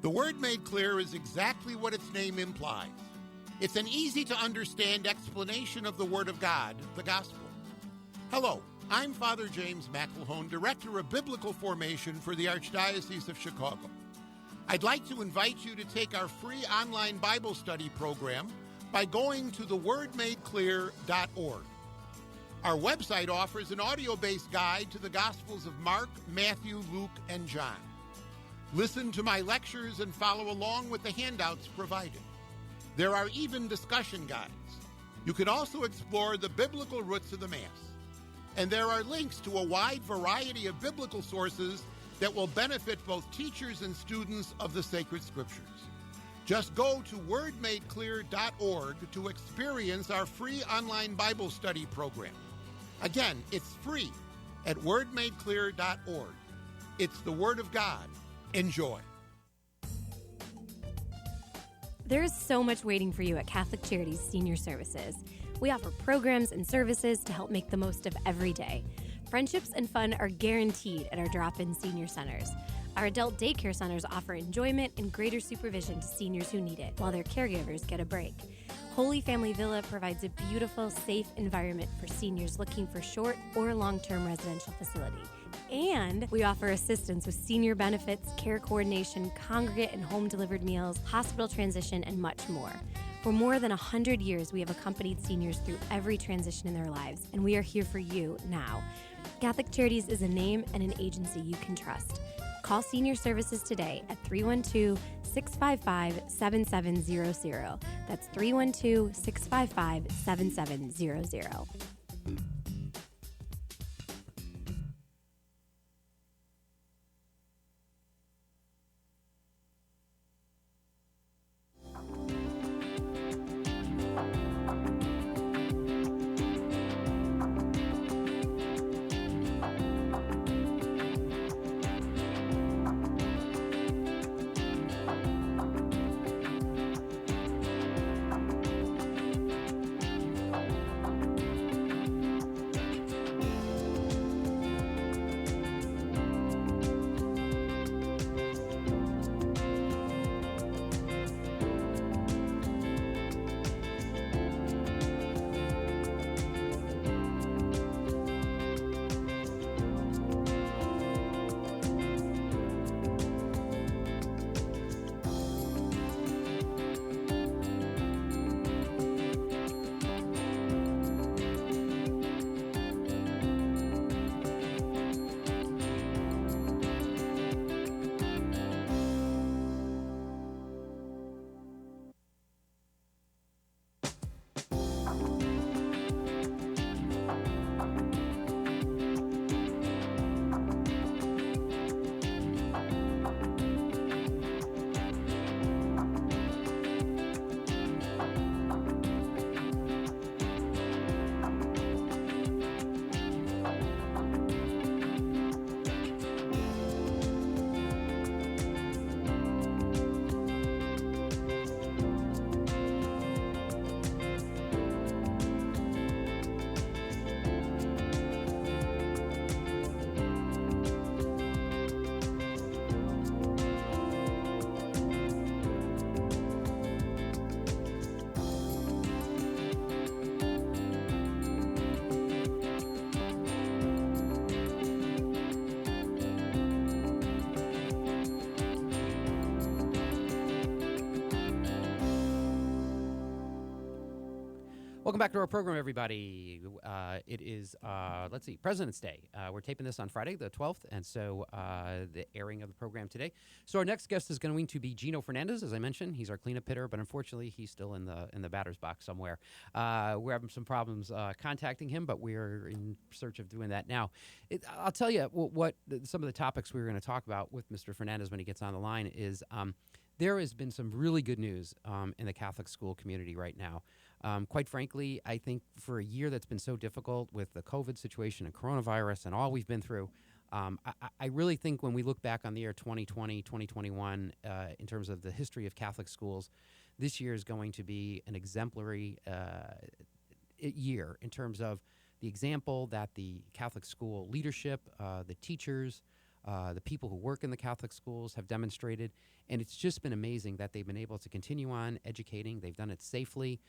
The word made clear is exactly what its name implies. It's an easy-to-understand explanation of the Word of God, the Gospel. Hello, I'm Father James McElhone, Director of Biblical Formation for the Archdiocese of Chicago. I'd like to invite you to take our free online Bible study program by going to thewordmadeclear.org. Our website offers an audio-based guide to the Gospels of Mark, Matthew, Luke, and John. Listen to my lectures and follow along with the handouts provided. There are even discussion guides. You can also explore the biblical roots of the Mass. And there are links to a wide variety of biblical sources that will benefit both teachers and students of the sacred scriptures. Just go to wordmadeclear.org to experience our free online Bible study program. Again, it's free at wordmadeclear.org. It's the Word of God. Enjoy. There is so much waiting for you at Catholic Charities Senior Services. We offer programs and services to help make the most of every day. Friendships and fun are guaranteed at our drop-in senior centers. Our adult daycare centers offer enjoyment and greater supervision to seniors who need it, while their caregivers get a break. Holy Family Villa provides a beautiful, safe environment for seniors looking for short or long-term residential facility. And we offer assistance with senior benefits, care coordination, congregate and home-delivered meals, hospital transition, and much more. For more than 100 years, we have accompanied seniors through every transition in their lives, and we are here for you now. Catholic Charities is a name and an agency you can trust. Call Senior Services today at 312-655-7700. That's 312-655-7700. Welcome back to our program, everybody. It is, President's Day. We're taping this on Friday, the 12th, and so the airing of the program today. So our next guest is going to be Geno Fernandez, as I mentioned. He's our cleanup hitter, but unfortunately, he's still in the batter's box somewhere. We're having some problems contacting him, but we're in search of doing that now. I'll tell you what some of the topics we were going to talk about with Mr. Fernandez when he gets on the line is there has been some really good news in the Catholic school community right now. Quite frankly, I think for a year that's been so difficult with the COVID situation and coronavirus and all we've been through, I really think when we look back on the year 2020, 2021, in terms of the history of Catholic schools, this year is going to be an exemplary year in terms of the example that the Catholic school leadership, the teachers, the people who work in the Catholic schools have demonstrated. And it's just been amazing that they've been able to continue on educating. They've done it safely.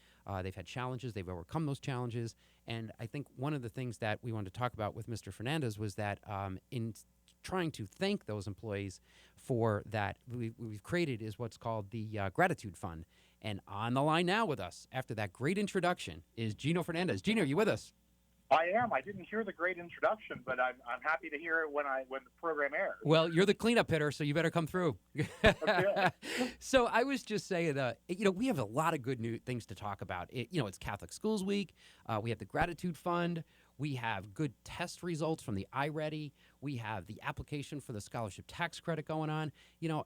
They've had challenges. They've overcome those challenges. And I think one of the things that we wanted to talk about with Mr. Fernandez was that in trying to thank those employees for that, we've created is what's called the Gratitude Fund. And on the line now with us, after that great introduction, is Geno Fernandez. Geno, are you with us? I am. I didn't hear the great introduction, but I'm happy to hear it when the program airs. Well, you're the cleanup hitter, so you better come through. Okay. So I was just saying, we have a lot of good new things to talk about. It's Catholic Schools Week. We have the Gratitude Fund. We have good test results from the iReady. We have the application for the scholarship tax credit going on.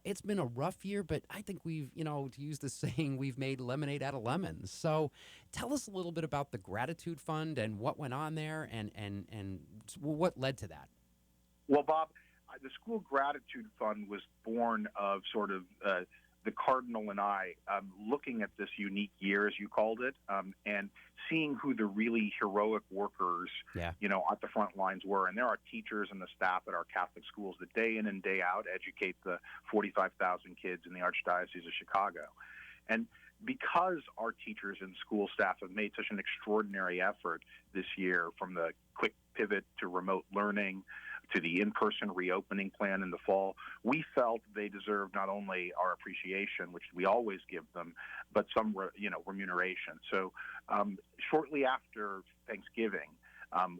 It's been a rough year, but I think we've, to use the saying, we've made lemonade out of lemons. So tell us a little bit about the Gratitude Fund and what went on there and what led to that. Well, Bob, the School Gratitude Fund was born of sort of the Cardinal and I looking at this unique year, as you called it, and seeing who the really heroic workers, at the front lines were. And there are teachers and the staff at our Catholic schools that day in and day out educate the 45,000 kids in the Archdiocese of Chicago. And because our teachers and school staff have made such an extraordinary effort this year, from the quick pivot to remote learning to the in-person reopening plan in the fall, we felt they deserved not only our appreciation, which we always give them, but some, remuneration. So shortly after Thanksgiving,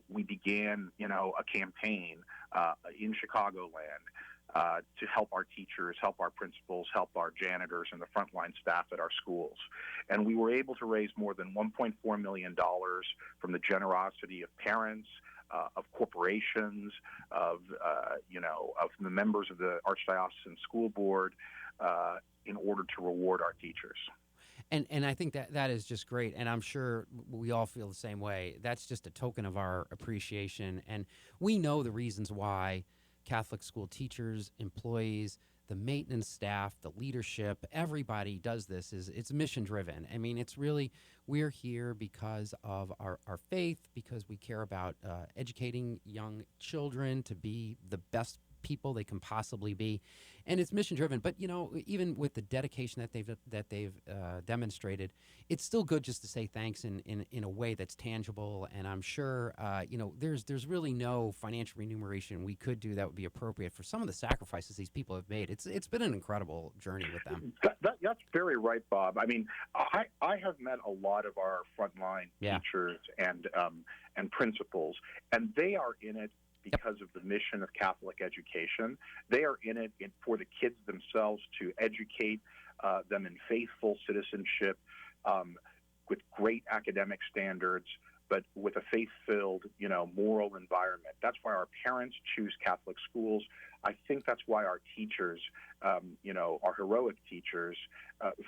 we began, a campaign in Chicagoland to help our teachers, help our principals, help our janitors and the frontline staff at our schools. And we were able to raise more than $1.4 million from the generosity of parents, of corporations, of the members of the Archdiocesan School Board, in order to reward our teachers. And I think that is just great, and I'm sure we all feel the same way. That's just a token of our appreciation, and we know the reasons why Catholic school teachers, employees, the maintenance staff, the leadership, everybody does this. It's mission driven. I mean, it's really, we're here because of our faith, because we care about educating young children to be the best people they can possibly be, and it's mission driven. But even with the dedication that they've demonstrated, it's still good just to say thanks in a way that's tangible. And I'm sure there's really no financial remuneration we could do that would be appropriate for some of the sacrifices these people have made. It's been an incredible journey with them. That's very right, Bob. I mean, I have met a lot of our frontline teachers and principals, and they are in it because of the mission of Catholic education. They are in it for the kids themselves, to educate them in faithful citizenship, with great academic standards, but with a faith-filled, moral environment. That's why our parents choose Catholic schools. I think that's why our teachers, our heroic teachers,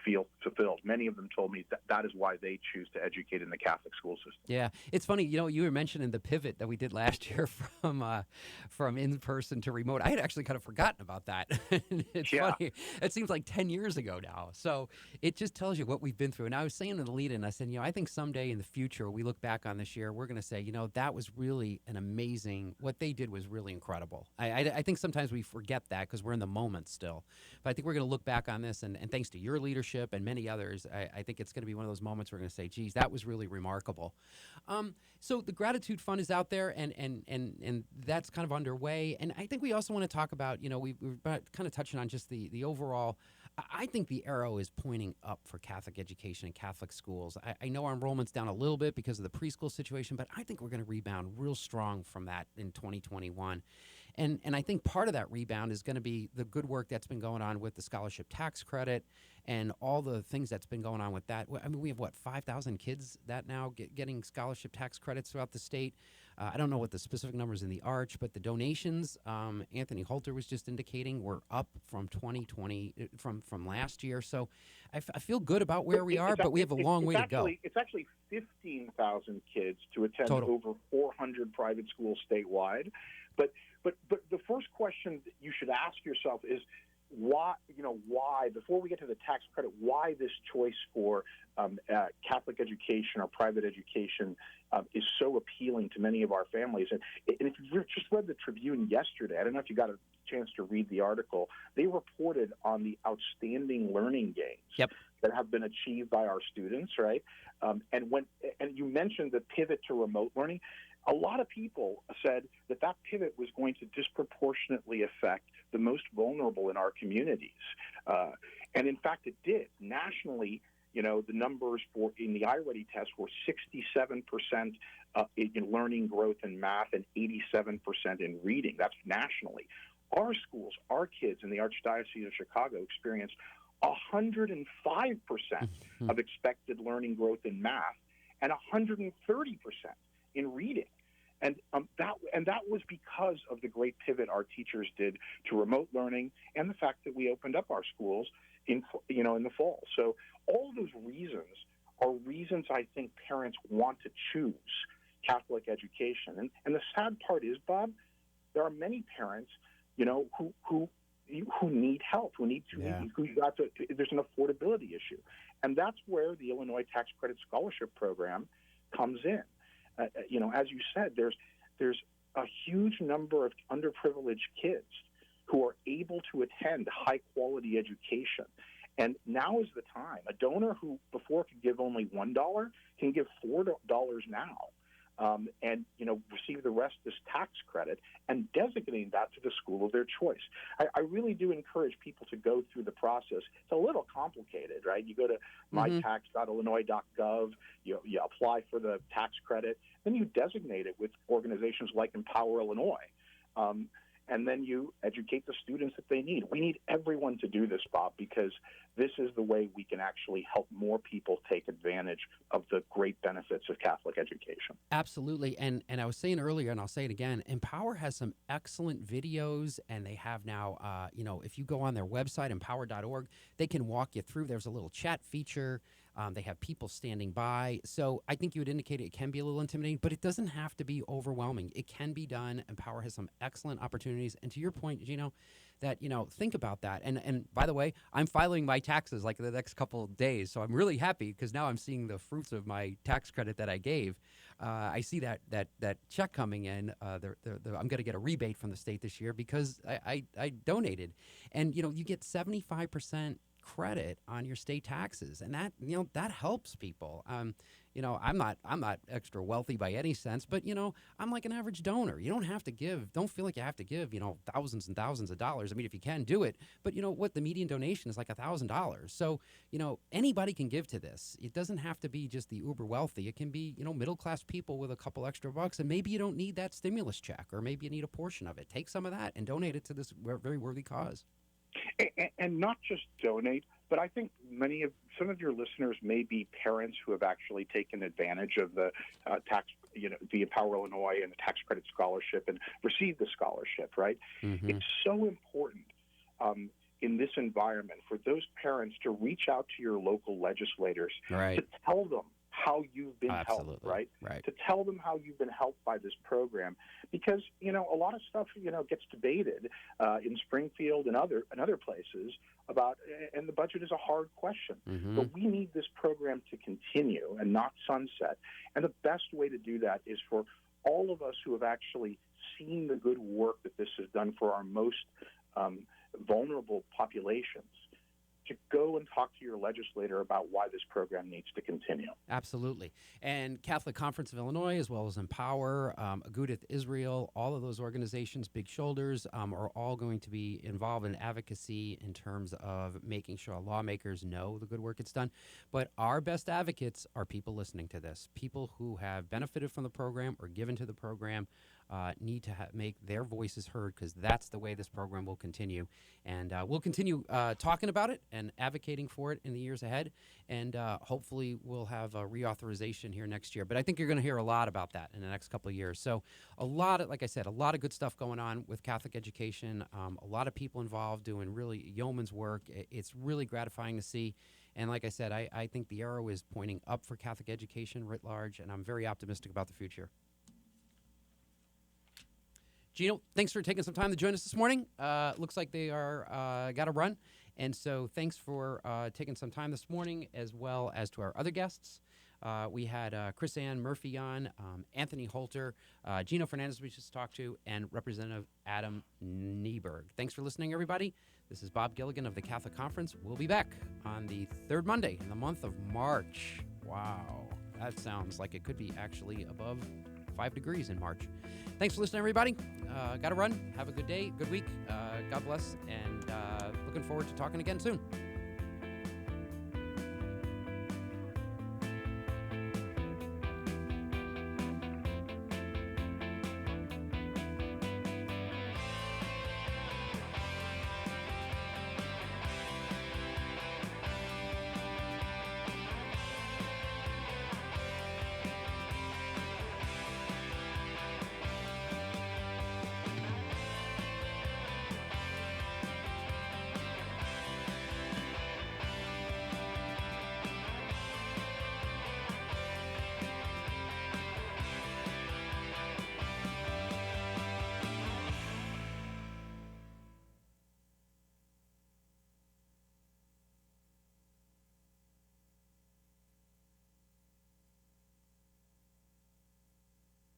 feel fulfilled. Many of them told me that is why they choose to educate in the Catholic school system. Yeah, it's funny. You were mentioning the pivot that we did last year from in-person to remote. I had actually kind of forgotten about that. It's funny. It seems like 10 years ago now. So it just tells you what we've been through. And I was saying in the lead-in, I said, I think someday in the future, we look back on this year, we're going to say, that was really an amazing, what they did was really incredible. I think sometimes we forget that because we're in the moment still. But I think we're going to look back on this, and thanks to your leadership and many others, I think it's going to be one of those moments we're going to say, geez, that was really remarkable. So the Gratitude Fund is out there, and that's kind of underway. And I think we also want to talk about, we're kind of touching on just the overall. I think the arrow is pointing up for Catholic education and Catholic schools. I know our enrollment's down a little bit because of the preschool situation, but I think we're going to rebound real strong from that in 2021. And I think part of that rebound is going to be the good work that's been going on with the scholarship tax credit and all the things that's been going on with that. I mean, we have, 5,000 kids that now getting scholarship tax credits throughout the state. I don't know what the specific numbers in the Arch, but the donations, Anthony Holter was just indicating, were up from 2020, from last year. So I feel good about where we are, but we have a long way to go. It's actually 15,000 kids to attend over 400 private schools statewide. But the first question that you should ask yourself is, why, before we get to the tax credit, why this choice for Catholic education or private education is so appealing to many of our families. And if you just read the Tribune yesterday, I don't know if you got a chance to read the article, they reported on the outstanding learning gains that have been achieved by our students, right? And you mentioned the pivot to remote learning. A lot of people said that pivot was going to disproportionately affect the most vulnerable in our communities. And in fact, it did. Nationally, the numbers in the iReady test were 67% in learning growth in math and 87% in reading. That's nationally. Our schools, our kids in the Archdiocese of Chicago experienced 105% of expected learning growth in math and 130% in reading. that was because of the great pivot our teachers did to remote learning and the fact that we opened up our schools in the fall. So all of those reasons are reasons I think parents want to choose Catholic education. And the sad part is, Bob, there are many parents, who need help, there's an affordability issue. And that's where the Illinois Tax Credit Scholarship Program comes in. As you said, there's a huge number of underprivileged kids who are able to attend high-quality education. And now is the time. A donor who before could give only $1 can give $4 now. And receive the rest as tax credit and designating that to the school of their choice. I really do encourage people to go through the process. It's a little complicated, right? You go to mytax.illinois.gov, you apply for the tax credit, then you designate it with organizations like Empower Illinois. And then you educate the students that they need. We need everyone to do this, Bob, because this is the way we can actually help more people take advantage of the great benefits of Catholic education. Absolutely. And I was saying earlier, and I'll say it again, Empower has some excellent videos, and they have now, if you go on their website, empower.org, they can walk you through. There's a little chat feature. They have people standing by. So I think you would indicate it can be a little intimidating, but it doesn't have to be overwhelming. It can be done. Empower has some excellent opportunities. And to your point, Geno, that, think about that. And by the way, I'm filing my taxes like the next couple of days. So I'm really happy because now I'm seeing the fruits of my tax credit that I gave. I see that check coming in. I'm going to get a rebate from the state this year because I donated. And, you get 75% credit on your state taxes, and that helps people. I'm not extra wealthy by any sense, but I'm like an average donor. You don't have to give. Don't feel like you have to give thousands and thousands of dollars. I mean, if you can, do it. But what, the median donation is like $1,000. So anybody can give to this. It doesn't have to be just the uber wealthy. It can be middle class people with a couple extra bucks, and maybe you don't need that stimulus check, or maybe you need a portion of it. Take some of that and donate it to this very worthy cause. And not just donate, but I think some of your listeners may be parents who have actually taken advantage of the tax, the Empower Illinois and the tax credit scholarship and received the scholarship, right? Mm-hmm. It's so important in this environment for those parents to reach out to your local legislators to tell them how you've been helped, right? To tell them how you've been helped by this program, because a lot of stuff gets debated in Springfield and other places about, and the budget is a hard question. Mm-hmm. But we need this program to continue and not sunset. And the best way to do that is for all of us who have actually seen the good work that this has done for our most vulnerable populations, to go and talk to your legislator about why this program needs to continue. Absolutely. And Catholic Conference of Illinois, as well as Empower, Agudath Israel, all of those organizations, Big Shoulders, are all going to be involved in advocacy in terms of making sure lawmakers know the good work it's done. But our best advocates are people listening to this, people who have benefited from the program or given to the program. Need to make their voices heard, because that's the way this program will continue. And we'll continue talking about it and advocating for it in the years ahead. And hopefully we'll have a reauthorization here next year. But I think you're going to hear a lot about that in the next couple of years. So like I said, a lot of good stuff going on with Catholic education. A lot of people involved doing really yeoman's work. It's really gratifying to see. And like I said, I think the arrow is pointing up for Catholic education writ large, and I'm very optimistic about the future. Geno, thanks for taking some time to join us this morning. Looks like they are got to run. And so thanks for taking some time this morning, as well as to our other guests. We had Krisanne Murphy on, Anthony Holter, Geno Fernandez we just talked to, and Representative Adam Niemerg. Thanks for listening, everybody. This is Bob Gilligan of the Catholic Conference. We'll be back on the third Monday in the month of March. Wow, that sounds like it could be actually above 5 degrees in March. Thanks for listening, everybody. Got to run. Have a good day, good week. God bless, and looking forward to talking again soon.